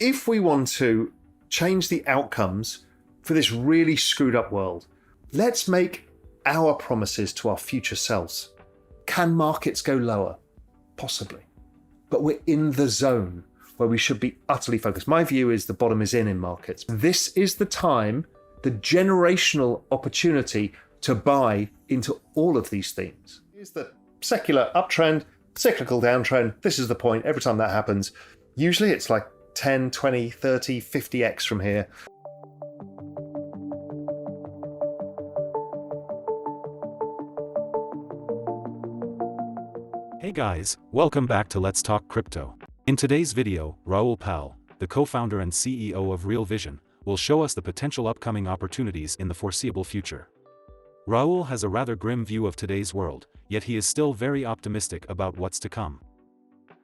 if we want to change the outcomes for this really screwed up world, let's make our promises to our future selves. Can markets go lower? Possibly. But we're in the zone where we should be utterly focused. My view is the bottom is in markets. This is the time, the generational opportunity to buy into all of these themes. Here's the secular uptrend, cyclical downtrend. This is the point. Every time that happens, usually it's like 10, 20, 30, 50x from here. Hey guys, welcome back to Let's Talk Crypto. In today's video, Raoul Pal, the co-founder and CEO of Real Vision, will show us the potential upcoming opportunities in the foreseeable future. Raoul has a rather grim view of today's world, yet he is still very optimistic about what's to come.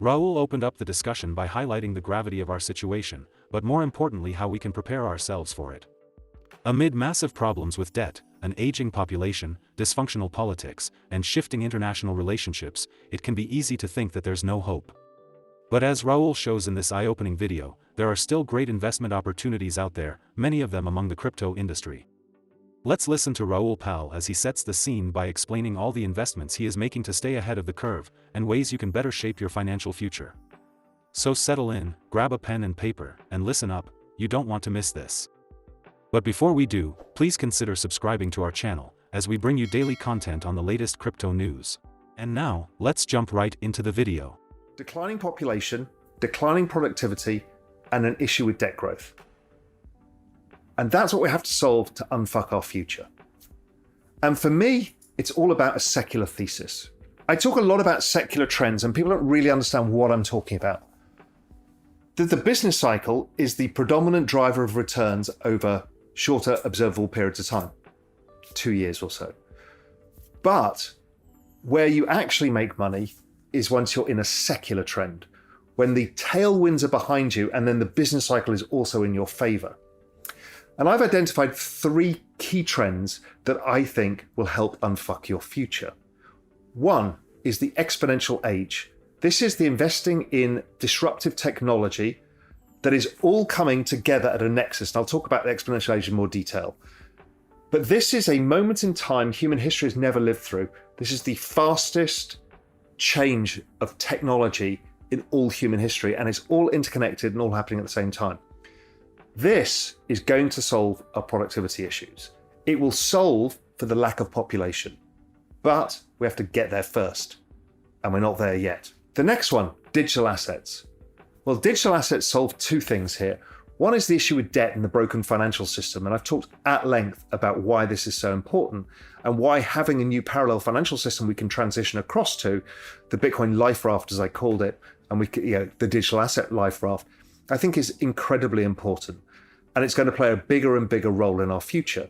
Raoul opened up the discussion by highlighting the gravity of our situation, but more importantly how we can prepare ourselves for it. Amid massive problems with debt, an aging population, dysfunctional politics, and shifting international relationships, it can be easy to think that there's no hope. But as Raoul shows in this eye-opening video, there are still great investment opportunities out there, many of them among the crypto industry. Let's listen to Raoul Pal as he sets the scene by explaining all the investments he is making to stay ahead of the curve, and ways you can better shape your financial future. So settle in, grab a pen and paper, and listen up, you don't want to miss this. But before we do, please consider subscribing to our channel, as we bring you daily content on the latest crypto news. And now, let's jump right into the video. Declining population, declining productivity, and an issue with debt growth. And that's what we have to solve to unfuck our future. And for me, it's all about a secular thesis. I talk a lot about secular trends and people don't really understand what I'm talking about. The business cycle is the predominant driver of returns over shorter observable periods of time, 2 years or so. But where you actually make money is once you're in a secular trend, when the tailwinds are behind you and then the business cycle is also in your favor. And I've identified 3 key trends that I think will help unfuck your future. One is the exponential age. This is the investing in disruptive technology that is all coming together at a nexus. And I'll talk about the exponential age in more detail. But this is a moment in time human history has never lived through. This is the fastest change of technology in all human history, and it's all interconnected and all happening at the same time. This is going to solve our productivity issues. It will solve for the lack of population, but we have to get there first, and we're not there yet. The next one, digital assets. Well, digital assets solve 2 things here. One is the issue with debt and the broken financial system, and I've talked at length about why this is so important and why having a new parallel financial system we can transition across to, the Bitcoin life raft as I called it, and the digital asset life raft, I think is incredibly important, and it's going to play a bigger and bigger role in our future.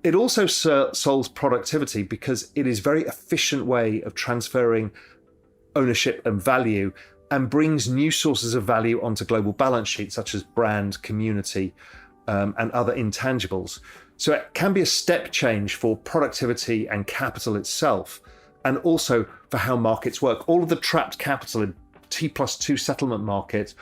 It also solves productivity because it is a very efficient way of transferring ownership and value and brings new sources of value onto global balance sheets such as brand, community, and other intangibles. So it can be a step change for productivity and capital itself, and also for how markets work. All of the trapped capital in T+2 settlement market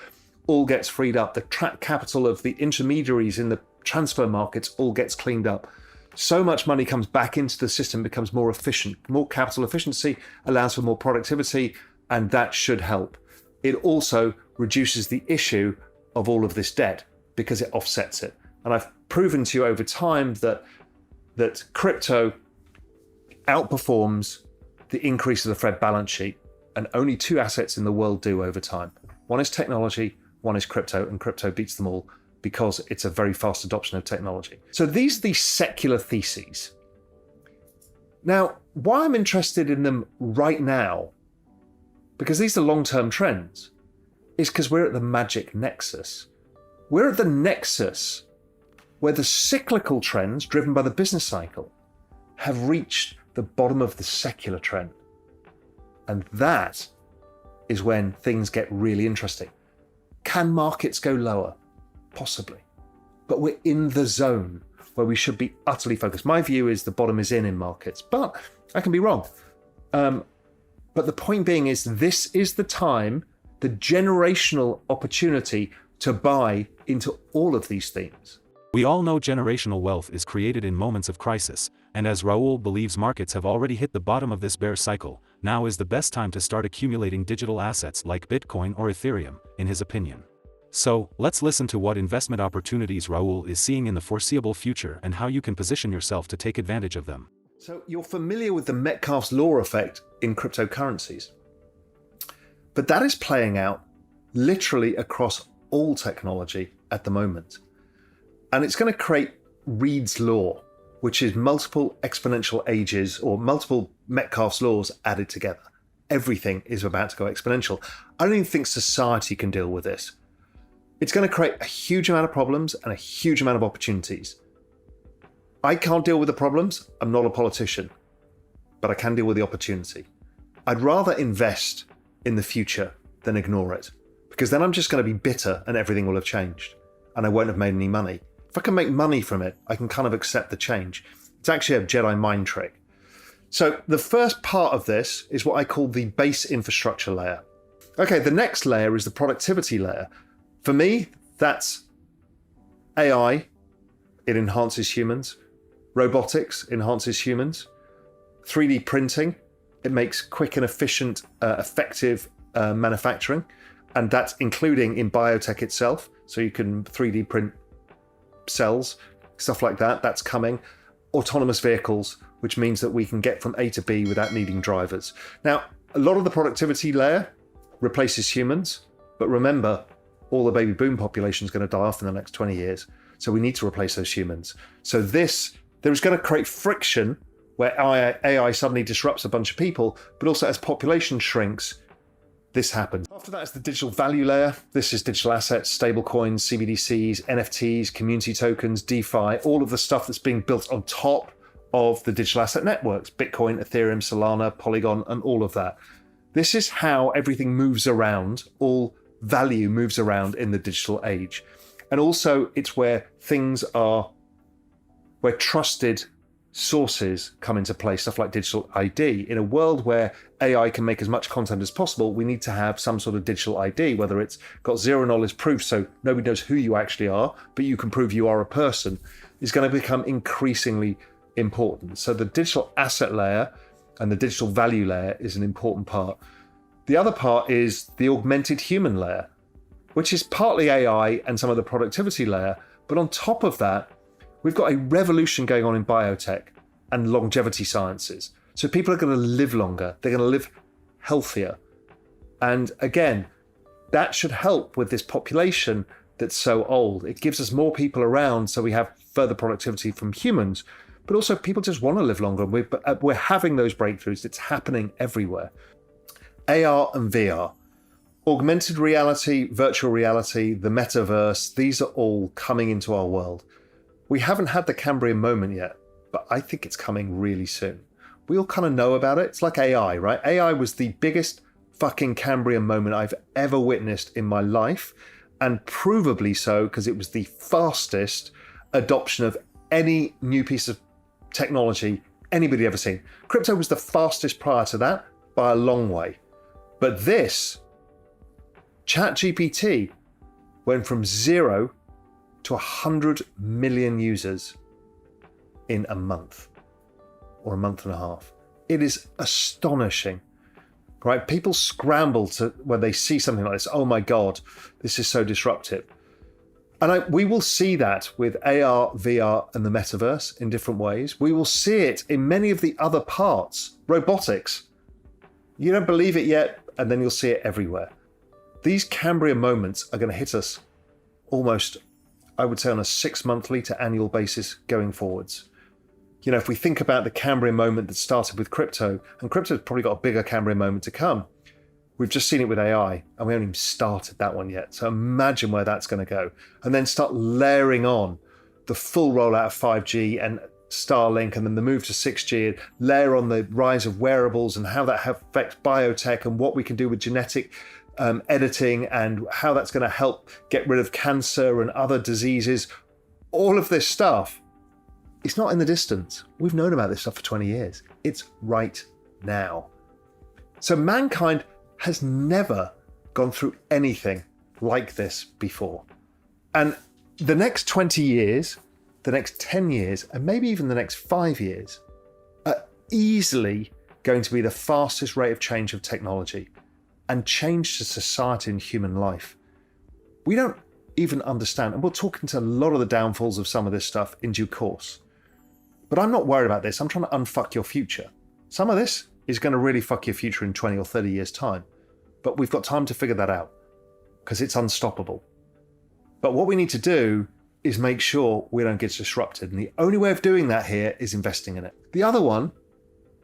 all gets freed up. The trapped capital of the intermediaries in the transfer markets all gets cleaned up. So much money comes back into the system, becomes more efficient. More capital efficiency allows for more productivity, and that should help. It also reduces the issue of all of this debt because it offsets it. And I've proven to you over time that crypto outperforms the increase of the Fed balance sheet, and only 2 assets in the world do over time. One is technology, one is crypto, and crypto beats them all because it's a very fast adoption of technology. So these are the secular theses. Now, why I'm interested in them right now, because these are long-term trends, is because we're at the magic nexus. We're at the nexus where the cyclical trends driven by the business cycle have reached the bottom of the secular trend. And that is when things get really interesting. Can markets go lower? Possibly. But we're in the zone where we should be utterly focused. My view is the bottom is in markets, but I can be wrong. But the point being is this is the time, the generational opportunity to buy into all of these themes. We all know generational wealth is created in moments of crisis, and as Raoul believes markets have already hit the bottom of this bear cycle, now is the best time to start accumulating digital assets like Bitcoin or Ethereum, in his opinion. So, let's listen to what investment opportunities Raoul is seeing in the foreseeable future and how you can position yourself to take advantage of them. So you're familiar with the Metcalfe's law effect in cryptocurrencies. But that is playing out literally across all technology at the moment. And it's going to create Reed's law, which is multiple exponential ages or multiple Metcalfe's laws added together. Everything is about to go exponential. I don't even think society can deal with this. It's going to create a huge amount of problems and a huge amount of opportunities. I can't deal with the problems. I'm not a politician, but I can deal with the opportunity. I'd rather invest in the future than ignore it, because then I'm just going to be bitter and everything will have changed and I won't have made any money. If I can make money from it, I can kind of accept the change. It's actually a Jedi mind trick. So the first part of this is what I call the base infrastructure layer. Okay, the next layer is the productivity layer. For me, that's AI. It enhances humans. Robotics enhances humans. 3D printing, it makes quick and efficient, effective manufacturing. And that's including in biotech itself. So you can 3D print cells, stuff like that. That's coming. Autonomous vehicles, which means that we can get from A to B without needing drivers. Now, a lot of the productivity layer replaces humans. But remember, all the baby boom population is going to die off in the next 20 years. So we need to replace those humans. So there is going to create friction where AI suddenly disrupts a bunch of people, but also as population shrinks, this happens. After that is the digital value layer. This is digital assets, stable coins, CBDCs, NFTs, community tokens, DeFi, all of the stuff that's being built on top of the digital asset networks, Bitcoin, Ethereum, Solana, Polygon, and all of that. This is how everything moves around, all value moves around in the digital age. And also it's where where trusted sources come into play, stuff like digital ID. In a world where AI can make as much content as possible, we need to have some sort of digital ID, whether it's got zero knowledge proof, so nobody knows who you actually are, but you can prove you are a person, is going to become increasingly important. So the digital asset layer and the digital value layer is an important part. The other part is the augmented human layer, which is partly AI and some of the productivity layer. But on top of that, we've got a revolution going on in biotech and longevity sciences. So people are going to live longer. They're going to live healthier. And again, that should help with this population that's so old. It gives us more people around, so we have further productivity from humans. But also people just want to live longer. We're having those breakthroughs. It's happening everywhere. AR and VR, augmented reality, virtual reality, the metaverse, these are all coming into our world. We haven't had the Cambrian moment yet, but I think it's coming really soon. We all kind of know about it. It's like AI, right? AI was the biggest fucking Cambrian moment I've ever witnessed in my life, and provably so because it was the fastest adoption of any new piece of technology anybody ever seen. Crypto was the fastest prior to that by a long way. But this, ChatGPT, went from 0 to 100 million users in a month or a month and a half. It is astonishing, right? People scramble when they see something like this. Oh my God, this is so disruptive. And we will see that with AR, VR, and the metaverse in different ways. We will see it in many of the other parts. Robotics. You don't believe it yet, and then you'll see it everywhere. These Cambrian moments are going to hit us almost, I would say, on a 6-monthly to annual basis going forwards. You know, if we think about the Cambrian moment that started with crypto, and crypto's probably got a bigger Cambrian moment to come. We've just seen it with AI, and we haven't even started that one yet. So imagine where that's going to go. And then start layering on the full rollout of 5G and Starlink, and then the move to 6G, and layer on the rise of wearables and how that affects biotech and what we can do with genetic editing and how that's going to help get rid of cancer and other diseases. All of this stuff, it's not in the distance. We've known about this stuff for 20 years. It's right now. So mankind has never gone through anything like this before. And the next 20 years, the next 10 years, and maybe even the next 5 years are easily going to be the fastest rate of change of technology and change to society and human life. We don't even understand, and we'll talk into a lot of the downfalls of some of this stuff in due course. But I'm not worried about this. I'm trying to unfuck your future. Some of this is going to really fuck your future in 20 or 30 years' time. But we've got time to figure that out because it's unstoppable. But what we need to do is make sure we don't get disrupted. And the only way of doing that here is investing in it. The other one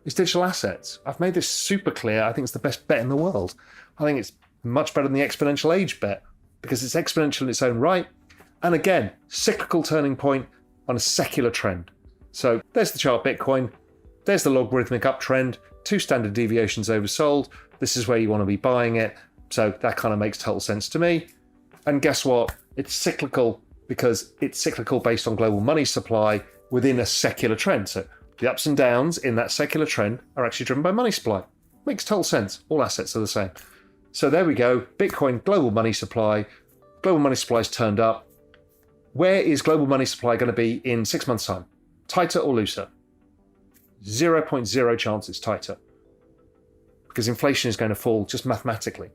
is digital assets. I've made this super clear. I think it's the best bet in the world. I think it's much better than the exponential age bet because it's exponential in its own right. And again, cyclical turning point on a secular trend. So there's the chart Bitcoin. There's the logarithmic uptrend, 2 standard deviations oversold. This is where you want to be buying it. So that kind of makes total sense to me. And guess what? It's cyclical because it's cyclical based on global money supply within a secular trend. So the ups and downs in that secular trend are actually driven by money supply. Makes total sense. All assets are the same. So there we go. Bitcoin, global money supply. Global money supply is turned up. Where is global money supply going to be in 6 months' time? Tighter or looser? 0.0 chance it's tighter because inflation is going to fall just mathematically.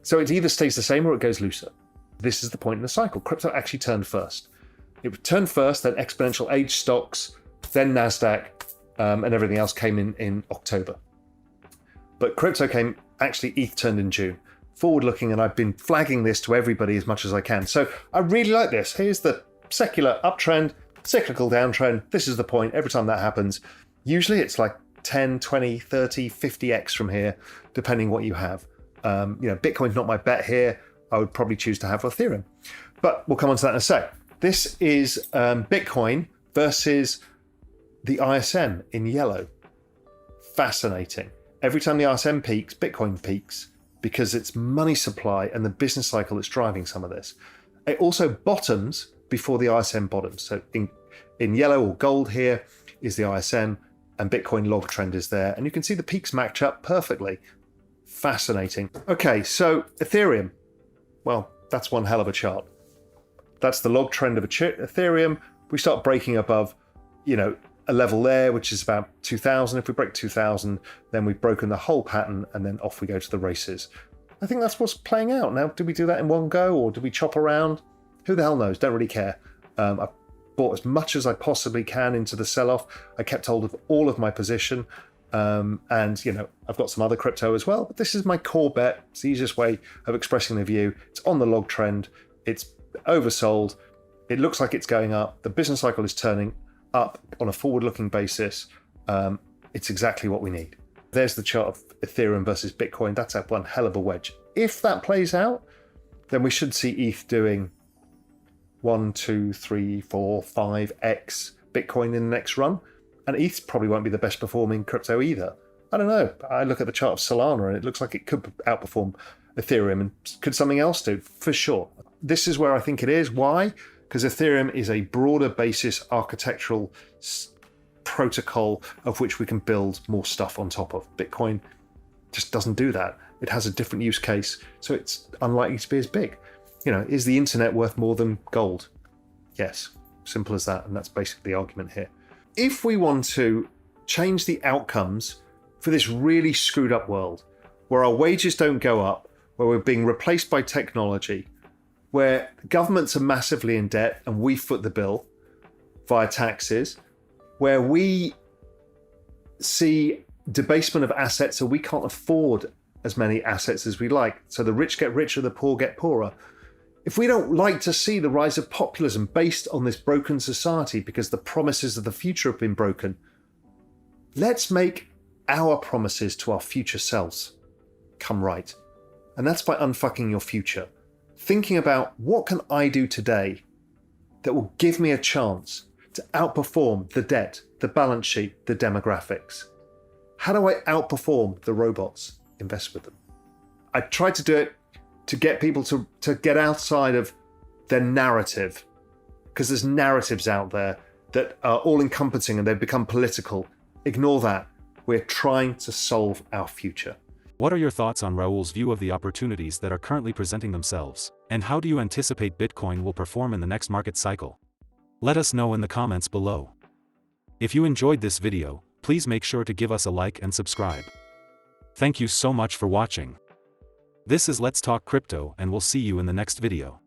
So it either stays the same or it goes looser. This is the point in the cycle. Crypto actually turned first. It turned first, then exponential age stocks, then NASDAQ, and everything else came in October. But crypto came, actually ETH turned in June. Forward looking, and I've been flagging this to everybody as much as I can. So I really like this. Here's the secular uptrend, cyclical downtrend. This is the point. Every time that happens, usually it's like 10, 20, 30, 50x from here, depending what you have. Bitcoin's not my bet here. I would probably choose to have Ethereum. But we'll come on to that in a sec. This is Bitcoin versus the ISM in yellow. Fascinating. Every time the ISM peaks, Bitcoin peaks because it's money supply and the business cycle that's driving some of this. It also bottoms before the ISM bottoms. So in yellow or gold here is the ISM and Bitcoin log trend is there. And you can see the peaks match up perfectly. Fascinating. Okay, so Ethereum. Well, that's one hell of a chart. That's the log trend of Ethereum. We start breaking above, a level there, which is about 2000. If we break 2000, then we've broken the whole pattern and then off we go to the races. I think that's what's playing out. Now, do we do that in one go or do we chop around? Who the hell knows? Don't really care. I've bought as much as I possibly can into the sell-off. I kept hold of all of my position. And I've got some other crypto as well, but this is my core bet. It's the easiest way of expressing the view. It's on the log trend. It's oversold. It looks like it's going up. The business cycle is turning up on a forward-looking basis. It's exactly what we need. There's the chart of Ethereum versus Bitcoin. That's at one hell of a wedge. If that plays out, then we should see ETH doing 1, 2, 3, 4, 5x Bitcoin in the next run. And ETH probably won't be the best performing crypto either. I don't know. I look at the chart of Solana and it looks like it could outperform Ethereum. And could something else do? For sure. This is where I think it is. Why? Because Ethereum is a broader basis architectural protocol of which we can build more stuff on top of. Bitcoin just doesn't do that. It has a different use case, so it's unlikely to be as big. Is the internet worth more than gold? Yes, simple as that. And that's basically the argument here. If we want to change the outcomes for this really screwed up world, where our wages don't go up, where we're being replaced by technology, where governments are massively in debt and we foot the bill via taxes, where we see debasement of assets so we can't afford as many assets as we like, so the rich get richer, the poor get poorer. If we don't like to see the rise of populism based on this broken society because the promises of the future have been broken, let's make our promises to our future selves come right. And that's by unfucking your future. Thinking about what can I do today that will give me a chance to outperform the debt, the balance sheet, the demographics. How do I outperform the robots? Invest with them. I try to do it to get people to get outside of their narrative, because there's narratives out there that are all-encompassing and they've become political. Ignore that. We're trying to solve our future. What are your thoughts on Raoul's view of the opportunities that are currently presenting themselves, and how do you anticipate Bitcoin will perform in the next market cycle? Let us know in the comments below. If you enjoyed this video, please make sure to give us a like and subscribe. Thank you so much for watching. This is Let's Talk Crypto, and we'll see you in the next video.